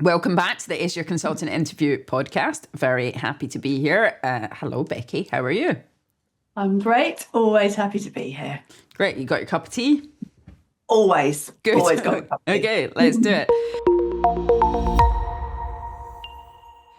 Welcome back to the Is Your Consultant Interview podcast. Very happy to be here. Hello, Becky. How are you? I'm great. Always happy to be here. Great. You got your cup of tea? Always. Good. Always got a cup of tea. Okay, let's do it.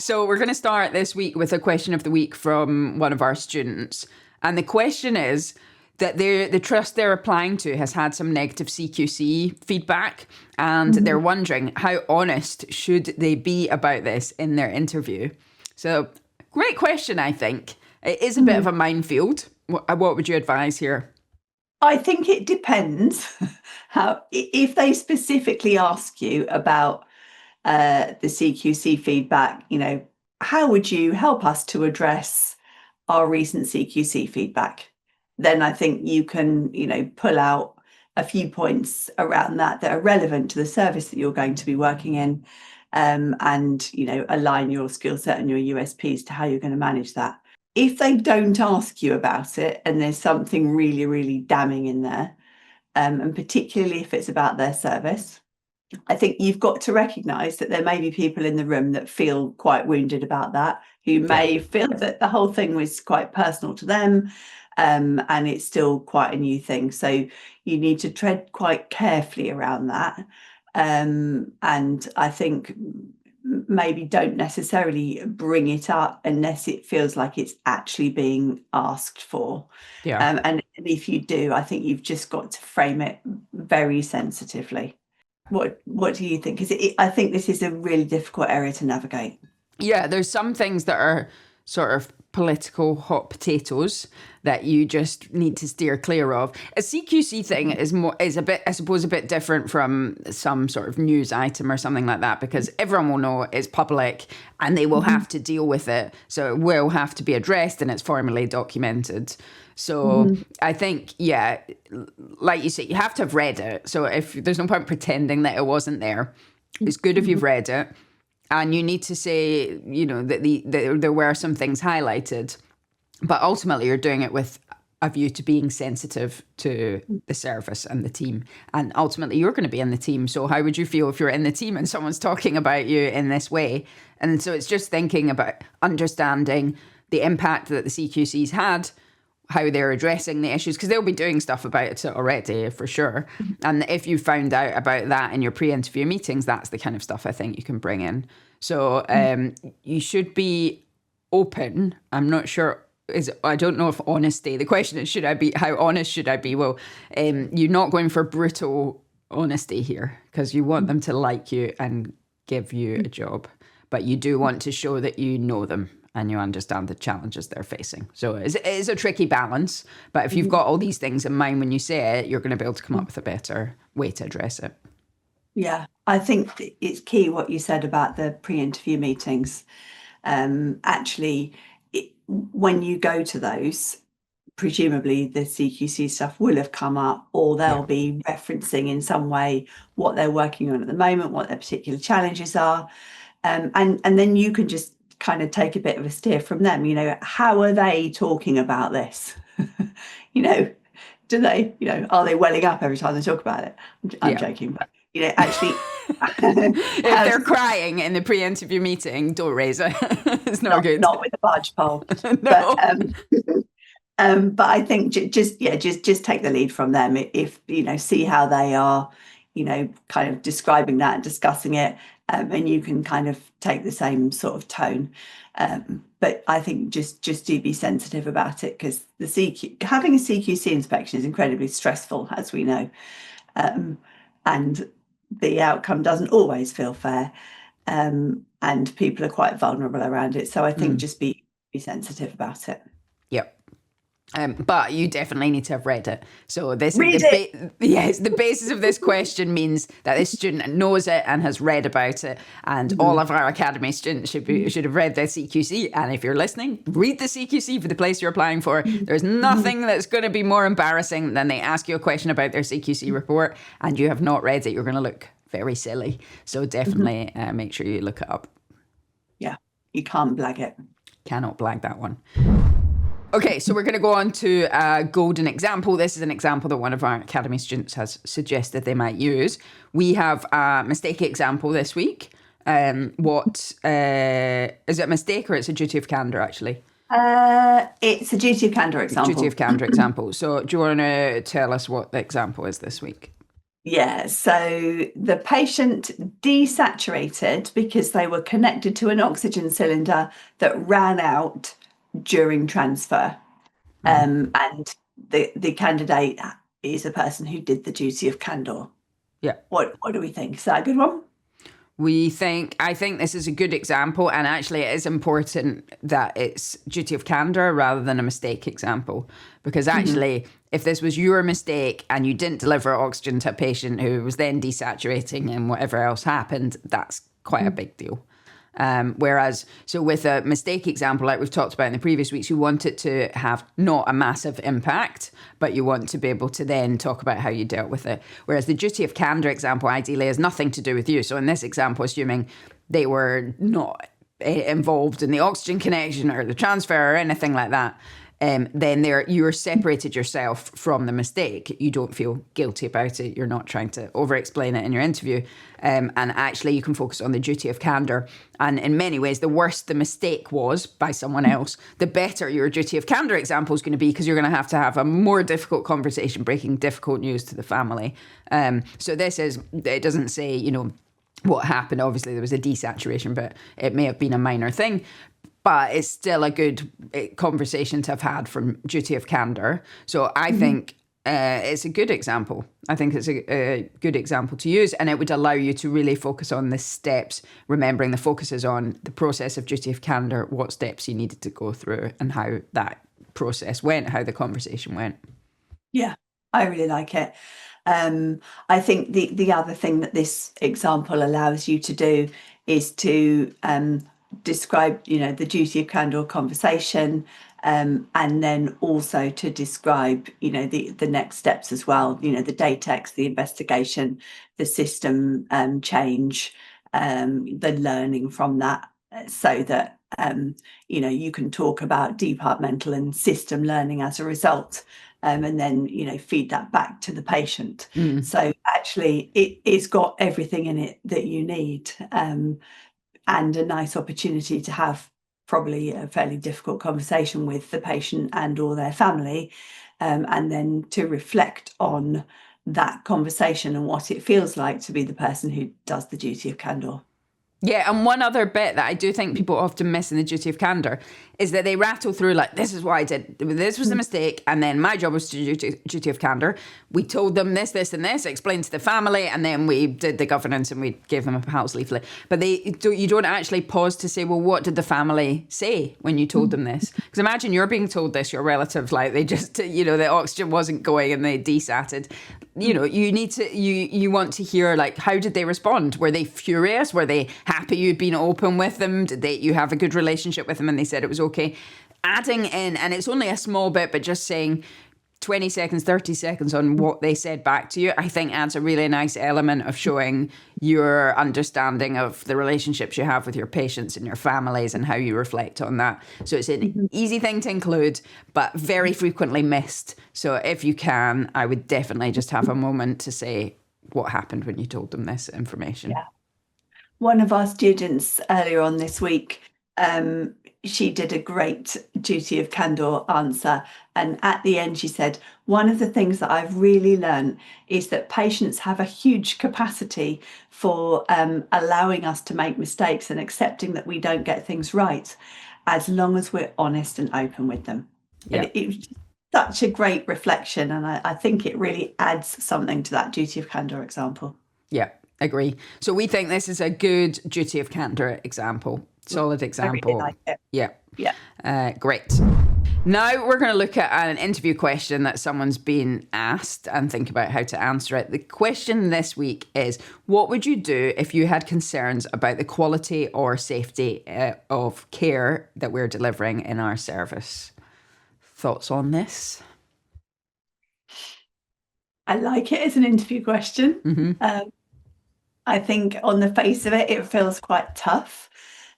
So we're going to start this week with a question of the week from one of our students. And the question is that the trust they're applying to has had some negative CQC feedback, and they're wondering how honest should they be about this in their interview. So great question, I think. It is a bit of a minefield. What would you advise here? I think it depends if they specifically ask you about the CQC feedback, how would you help us to address our recent CQC feedback? Then I think you can, pull out a few points around that are relevant to the service that you're going to be working in, and, align your skill set and your USPs to how you're going to manage that. If they don't ask you about it and there's something really, really damning in there, and particularly if it's about their service, I think you've got to recognise that there may be people in the room that feel quite wounded about that, who may feel that the whole thing was quite personal to them, and it's still quite a new thing. So you need to tread quite carefully around that. And I think maybe don't necessarily bring it up unless it feels like it's actually being asked for. And if you do, I think you've just got to frame it very sensitively. What do you think? I think this is a really difficult area to navigate. Yeah, there's some things that are sort of political hot potatoes that you just need to steer clear of. A CQC thing is a bit, I suppose, a bit different from some sort of news item or something like that, because everyone will know it's public and they will have to deal with it. So it will have to be addressed and it's formally documented. So I think, like you say, you have to have read it. So if there's no point pretending that it wasn't there, it's good if you've read it. And you need to say, that there were some things highlighted, but ultimately you're doing it with a view to being sensitive to the service and the team. And ultimately you're going to be in the team. So how would you feel if you're in the team and someone's talking about you in this way? And so it's just thinking about understanding the impact that the CQC's had, how they're addressing the issues, because they'll be doing stuff about it already for sure. And if you found out about that in your pre-interview meetings, that's the kind of stuff I think you can bring in. So you should be open. I'm not sure. I don't know if honesty. The question is, how honest should I be? Well, you're not going for brutal honesty here, because you want them to like you and give you a job, but you do want to show that you know them and you understand the challenges they're facing. So it is a tricky balance, but if you've got all these things in mind when you say it, you're going to be able to come up with a better way to address it. Yeah, I think it's key what you said about the pre-interview meetings. Actually, when you go to those, presumably the CQC stuff will have come up, or they'll be referencing in some way what they're working on at the moment, what their particular challenges are. And then you can just kind of take a bit of a steer from them. How are they talking about this? Do they, are they welling up every time they talk about it? I'm joking, but actually, if they're crying in the pre-interview meeting, don't raise it. It's not good. Not with a barge pole. No. But I think just take the lead from them. If see how they are, kind of describing that and discussing it, and you can kind of take the same sort of tone. But I think just do be sensitive about it, because having a CQC inspection is incredibly stressful, as we know, and the outcome doesn't always feel fair, and people are quite vulnerable around it. So I think just be sensitive about it. Yep. But you definitely need to have read it. So this is the basis of this question means that this student knows it and has read about it. And all of our academy students should have read the CQC. And if you're listening, read the CQC for the place you're applying for. There's nothing that's going to be more embarrassing than they ask you a question about their CQC report and you have not read it. You're going to look very silly. So definitely make sure you look it up. Yeah, you can't blag it. Cannot blag that one. Okay, so we're going to go on to a golden example. This is an example that one of our academy students has suggested they might use. We have a mistake example this week. What is it a mistake or it's a duty of candour actually? It's a duty of candour example. Duty of candour example. So do you want to tell us what the example is this week? Yeah, so the patient desaturated because they were connected to an oxygen cylinder that ran out during transfer. And the candidate is a person who did the duty of candour. Yeah. What do we think? Is that a good one? I think this is a good example, and actually it is important that it's duty of candour rather than a mistake example, because actually if this was your mistake and you didn't deliver oxygen to a patient who was then desaturating and whatever else happened, that's quite a big deal. Whereas, so with a mistake example, like we've talked about in the previous weeks, you want it to have not a massive impact, but you want to be able to then talk about how you dealt with it. Whereas the duty of candour example ideally has nothing to do with you. So in this example, assuming they were not involved in the oxygen connection or the transfer or anything like that, then you're separated yourself from the mistake. You don't feel guilty about it. You're not trying to over-explain it in your interview. And actually you can focus on the duty of candour. And in many ways, the worse the mistake was by someone else, the better your duty of candour example is going to be, because you're going to have a more difficult conversation, breaking difficult news to the family. So it doesn't say, what happened. Obviously, there was a desaturation, but it may have been a minor thing. But it's still a good conversation to have had from duty of candour. So I think it's a good example. I think it's a good example to use, and it would allow you to really focus on the steps, remembering the focus is on the process of duty of candour, what steps you needed to go through and how that process went, how the conversation went. Yeah, I really like it. I think the other thing that this example allows you to do is to describe, the duty of candour conversation, and then also to describe, the next steps as well, the datex, the investigation, the system change, the learning from that, so that, you can talk about departmental and system learning as a result. And then, feed that back to the patient. So actually it's got everything in it that you need. And a nice opportunity to have probably a fairly difficult conversation with the patient and or their family, and then to reflect on that conversation and what it feels like to be the person who does the duty of candour. Yeah, and one other bit that I do think people often miss in the duty of candour is that they rattle through like, this is what I did, this was a mistake, and then my job was to do duty of candour. We told them this, this and this, explained to the family, and then we did the governance and we gave them a house leaflet. But you don't actually pause to say, well, what did the family say when you told them this? Because imagine you're being told this, your relative, like they just, the oxygen wasn't going and they desatted. You need to, you want to hear, like, how did they respond? Were they furious? Were they happy you'd been open with them? Did you have a good relationship with them and they said it was okay? Adding in, and it's only a small bit, but just saying 20 seconds, 30 seconds on what they said back to you, I think adds a really nice element of showing your understanding of the relationships you have with your patients and your families and how you reflect on that. So it's an easy thing to include, but very frequently missed. So if you can, I would definitely just have a moment to say what happened when you told them this information. Yeah. One of our students earlier on this week, she did a great duty of candour answer. And at the end, she said, one of the things that I've really learned is that patients have a huge capacity for allowing us to make mistakes and accepting that we don't get things right, as long as we're honest and open with them. Yeah. And it was such a great reflection. And I think it really adds something to that duty of candour example. Yeah, agree. So we think this is a good duty of candour example. Solid example. I really like it. Yeah. Yeah. Great. Now we're going to look at an interview question that someone's been asked and think about how to answer it. The question this week is, what would you do if you had concerns about the quality or safety of care that we're delivering in our service? Thoughts on this? I like it as an interview question. I think on the face of it, it feels quite tough.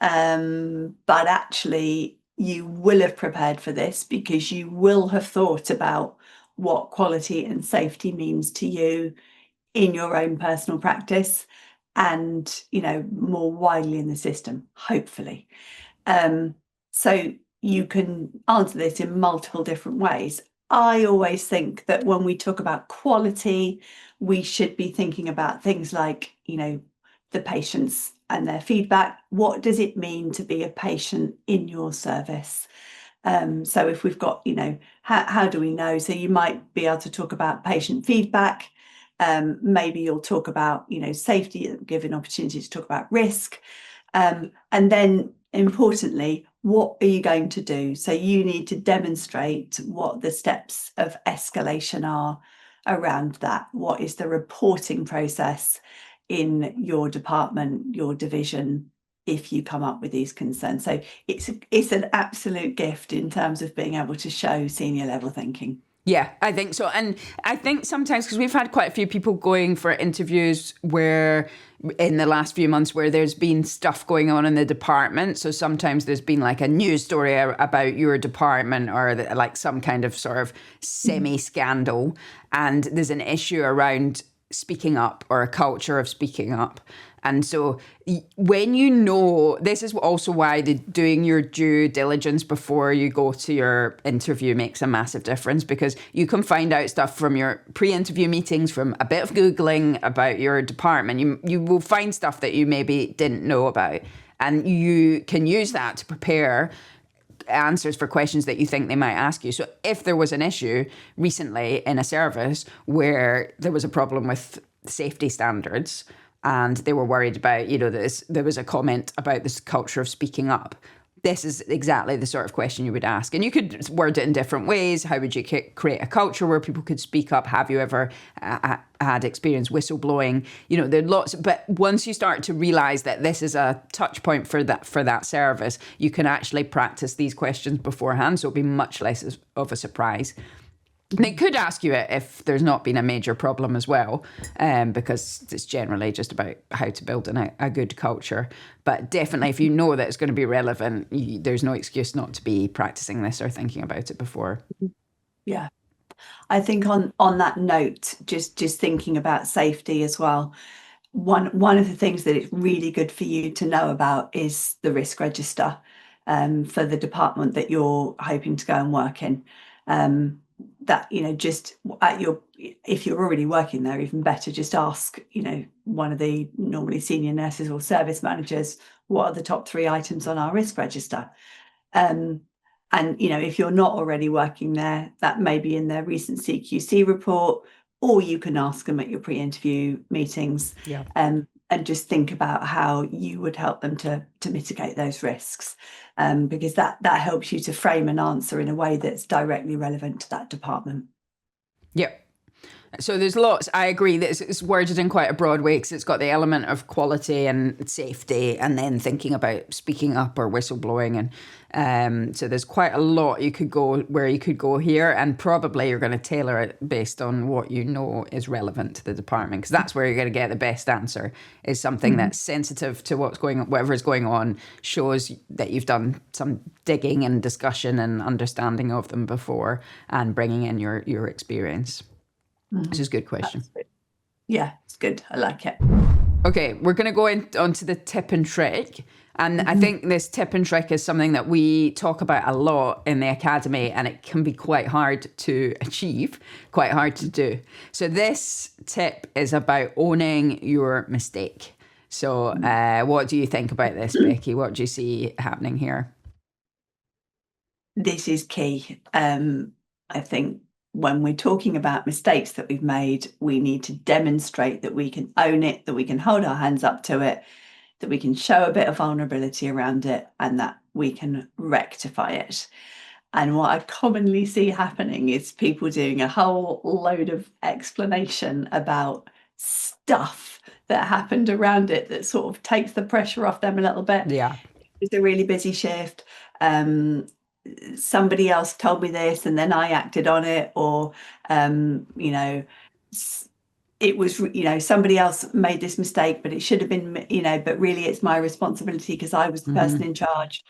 But actually, you will have prepared for this because you will have thought about what quality and safety means to you in your own personal practice. and, more widely in the system, hopefully. So you can answer this in multiple different ways. I always think that when we talk about quality, we should be thinking about things like, the patients and their feedback. What does it mean to be a patient in your service? So if we've got, how do we know? So you might be able to talk about patient feedback. Maybe you'll talk about, safety, give an opportunity to talk about risk. And then importantly, what are you going to do? So you need to demonstrate what the steps of escalation are around that. What is the reporting process in your department, your division, if you come up with these concerns? So it's an absolute gift in terms of being able to show senior level thinking. Yeah, I think so. And I think sometimes, because we've had quite a few people going for interviews where in the last few months where there's been stuff going on in the department. So sometimes there's been like a news story about your department or like some kind of sort of semi-scandal. And there's an issue around speaking up or a culture of speaking up. And so when this is also why doing your due diligence before you go to your interview makes a massive difference, because you can find out stuff from your pre-interview meetings, from a bit of Googling about your department. You will find stuff that you maybe didn't know about, and you can use that to prepare answers for questions that you think they might ask you. So if there was an issue recently in a service where there was a problem with safety standards, and they were worried about, there was a comment about this culture of speaking up, this is exactly the sort of question you would ask. And you could word it in different ways. How would you create a culture where people could speak up? Have you ever had experience whistleblowing? There are lots, but once you start to realize that this is a touch point for that service, you can actually practice these questions beforehand. So it'll be much less of a surprise. They could ask you it if there's not been a major problem as well, because it's generally just about how to build a good culture. But definitely, if you know that it's going to be relevant, there's no excuse not to be practicing this or thinking about it before. Yeah. I think on that note, just thinking about safety as well, one of the things that it's really good for you to know about is the risk register for the department that you're hoping to go and work in. That, just if you're already working there, even better, just ask, one of the normally senior nurses or service managers, what are the top 3 items on our risk register? And, if you're not already working there, that may be in their recent CQC report, or you can ask them at your pre-interview meetings. Yeah. And just think about how you would help them to mitigate those risks, because that helps you to frame an answer in a way that's directly relevant to that department. Yep. So there's lots. I agree that it's worded in quite a broad way, because it's got the element of quality and safety, and then thinking about speaking up or whistleblowing, and so there's quite a lot you could go here, and probably you're going to tailor it based on what you know is relevant to the department, because that's where you're going to get the best answer. Is something that's sensitive to whatever is going on, shows that you've done some digging and discussion and understanding of them before, and bringing in your experience. Which is a good question. Yeah, it's good. I like it. Okay, we're going to go onto the tip and trick. And I think this tip and trick is something that we talk about a lot in the academy, and it can be quite hard to achieve, quite hard to do. So this tip is about owning your mistake. So what do you think about this, Becky? What do you see happening here? This is key. I think when we're talking about mistakes that we've made, we need to demonstrate that we can own it, that we can hold our hands up to it, that we can show a bit of vulnerability around it, and that we can rectify it. And what I commonly see happening is people doing a whole load of explanation about stuff that happened around it that sort of takes the pressure off them a little bit. Yeah. It's a really busy shift. Somebody else told me this and then I acted on it, or it was, somebody else made this mistake, but it should have been, but really it's my responsibility because I was the person in charge,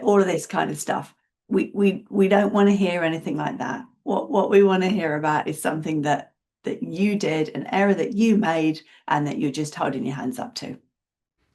all of this kind of stuff. We don't want to hear anything like that. What we want to hear about is something that that you did, an error that you made, and that you're just holding your hands up to.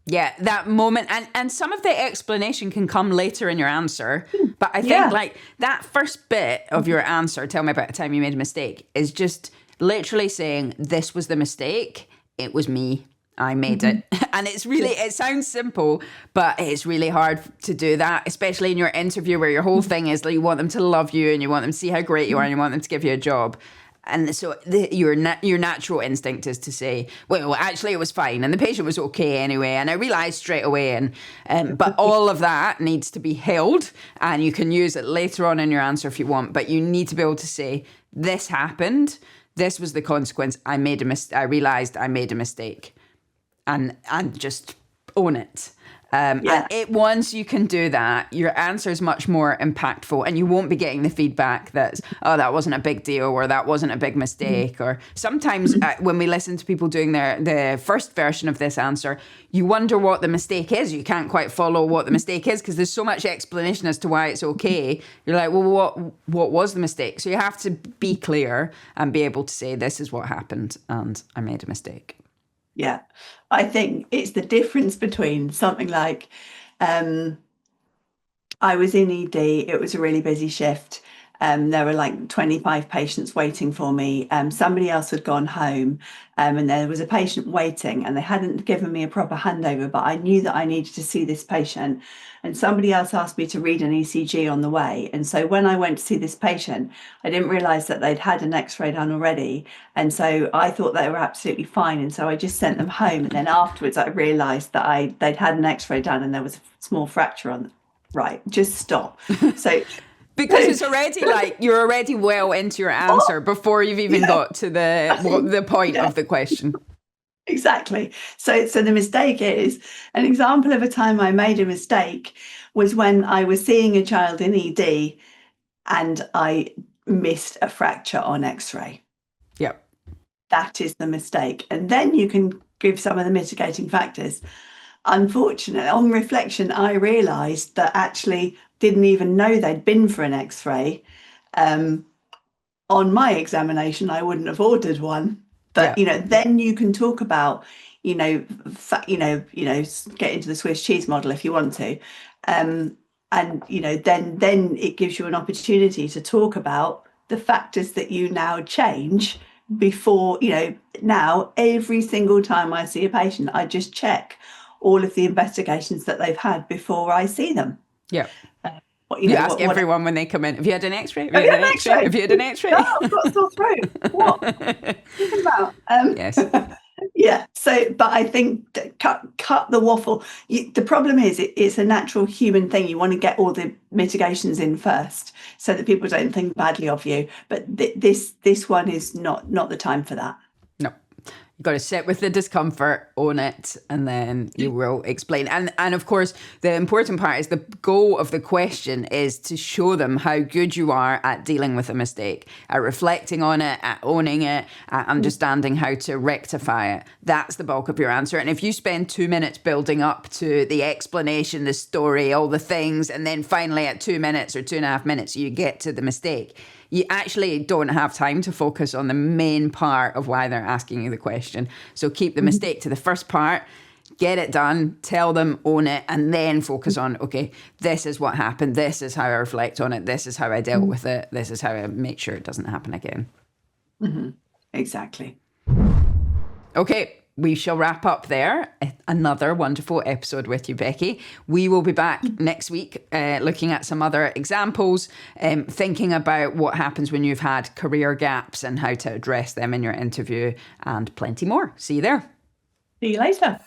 Yeah, that moment. And some of the explanation can come later in your answer. But I think like that first bit of your answer, tell me about a time you made a mistake, is just literally saying, this was the mistake. It was me. I made it. And it's really, it sounds simple, but it's really hard to do that, especially in your interview where your whole thing is like you want them to love you and you want them to see how great you are and you want them to give you a job. And so your natural instinct is to say, well, actually, it was fine. And the patient was okay anyway. And I realized straight away. But all of that needs to be held. And you can use it later on in your answer if you want. But you need to be able to say, this happened. This was the consequence. I realized I made a mistake. And just own it. And once you can do that, your answer is much more impactful and you won't be getting the feedback that's, oh, that wasn't a big deal or that wasn't a big mistake. Or sometimes when we listen to people doing the first version of this answer, you wonder what the mistake is. You can't quite follow what the mistake is because there's so much explanation as to why it's okay. You're like, well, what was the mistake? So you have to be clear and be able to say, this is what happened and I made a mistake. Yeah, I think it's the difference between something like I was in ED, it was a really busy shift. There were like 25 patients waiting for me. Somebody else had gone home and there was a patient waiting and they hadn't given me a proper handover, but I knew that I needed to see this patient. And somebody else asked me to read an ECG on the way. And so when I went to see this patient, I didn't realise that they'd had an X-ray done already. And so I thought they were absolutely fine. And so I just sent them home. And then afterwards, I realised that they'd had an X-ray done and there was a small fracture on. Right, just stop. So because it's already like you're already well into your answer before you've even got to the point of the question. Exactly. So the mistake is, an example of a time I made a mistake was when I was seeing a child in ED and I missed a fracture on X-ray. Yep. That is the mistake. And then you can give some of the mitigating factors. Unfortunately, on reflection, I realised that actually didn't even know they'd been for an X-ray. On my examination, I wouldn't have ordered one. But then you can talk about, get into the Swiss cheese model if you want to, and then it gives you an opportunity to talk about the factors that you now change before. Now every single time I see a patient, I just check all of the investigations that they've had before I see them. Yeah. You ask everyone when they come in, have you had an X-ray? Have you had an X-ray? Have you had an X-ray? No, I've got a sore throat. What are you talking about? Yes. Yeah. So, but I think cut the waffle. The problem is it's a natural human thing. You want to get all the mitigations in first so that people don't think badly of you. But this one is not the time for that. No. You've got to sit with the discomfort, own it, and then you will explain. And of course, the important part is the goal of the question is to show them how good you are at dealing with a mistake, at reflecting on it, at owning it, at understanding how to rectify it. That's the bulk of your answer. And if you spend 2 minutes building up to the explanation, the story, all the things, and then finally at 2 minutes or 2.5 minutes, you get to the mistake, you actually don't have time to focus on the main part of why they're asking you the question. So keep the mistake to the first part, get it done, tell them, own it, and then focus on, okay, this is what happened. This is how I reflect on it. This is how I dealt with it. This is how I make sure it doesn't happen again. Mm-hmm. Exactly. Okay. We shall wrap up there. Another wonderful episode with you, Becky. We will be back next week looking at some other examples, thinking about what happens when you've had career gaps and how to address them in your interview and plenty more. See you there. See you later.